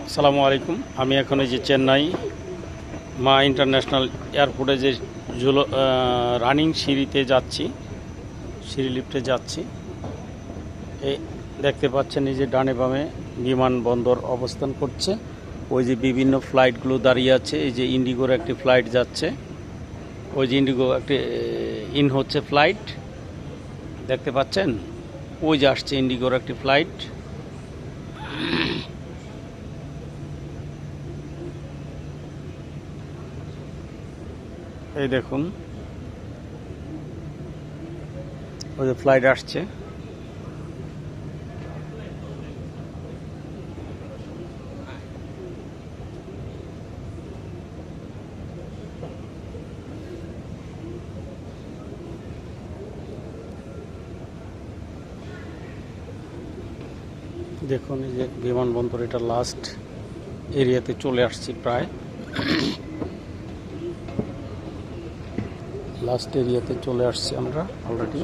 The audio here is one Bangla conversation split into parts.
আসসালামু আলাইকুম। আমি এখন এই যে চেন্নাই মা ইন্টারন্যাশনাল এয়ারপোর্টে যে রানিং সিঁড়িতে যাচ্ছি, সিঁড়ি লিফটে যাচ্ছি। এই দেখতে পাচ্ছেন এই যে ডানে বামে বিমানবন্দর অবস্থান করছে। ওই যে বিভিন্ন ফ্লাইটগুলো দাঁড়িয়ে আছে। এই যে ইন্ডিগোর একটি ফ্লাইট যাচ্ছে, ওই যে ইন্ডিগো একটি ইন হচ্ছে ফ্লাইট দেখতে পাচ্ছেন। ওই যে আসছে ইন্ডিগোর একটি ফ্লাইট। এই দেখুন ওই যে ফ্লাইট আসছে। দেখুন এই যে বিমানবন্দর, এটা লাস্ট এরিয়াতে চলে আসছি, প্রায় লাস্ট এরিয়াতে চলে আসছি আমরা অলরেডি।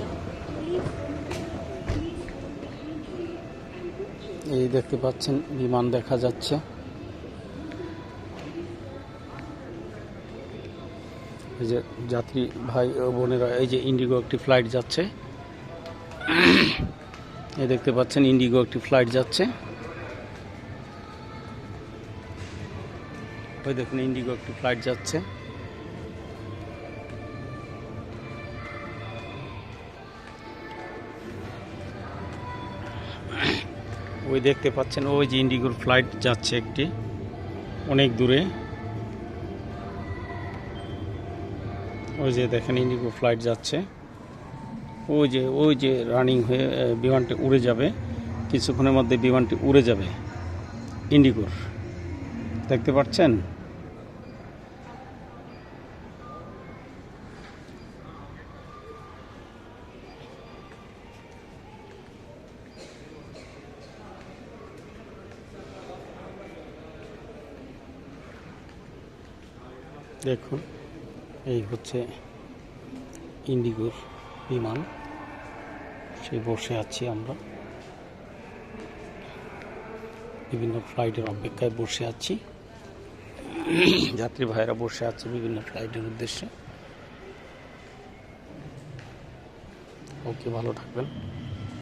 এই দেখতে পাচ্ছেন বিমান দেখা যাচ্ছে। এই যে যাত্রী ভাই ও বোনেরা, এই যে ইন্ডিগো একটি ফ্লাইট যাচ্ছে। এই দেখতে পাচ্ছেন ইন্ডিগো একটি ফ্লাইট যাচ্ছে। ওই দেখুন ইন্ডিগো একটি ফ্লাইট যাচ্ছে। ওই দেখতে পাচ্ছেন ওই যে ইন্ডিগোর ফ্লাইট যাচ্ছে একটি, অনেক দূরে। ওই যে দেখেন ইন্ডিগো ফ্লাইট যাচ্ছে। ওই যে রানিং হয়ে বিমানটি উড়ে যাবে, কিছুক্ষণের মধ্যে বিমানটি উড়ে যাবে ইন্ডিগোর, দেখতে পাচ্ছেন। দেখুন এই হচ্ছে ইন্ডিগোর বিমান, সেই বসে আছি আমরা, বিভিন্ন ফ্লাইটের অপেক্ষায় বসে আছি। যাত্রী ভাইয়েরা বসে আছে বিভিন্ন ফ্লাইটের উদ্দেশ্যে। ওকে, ভালো থাকবেন।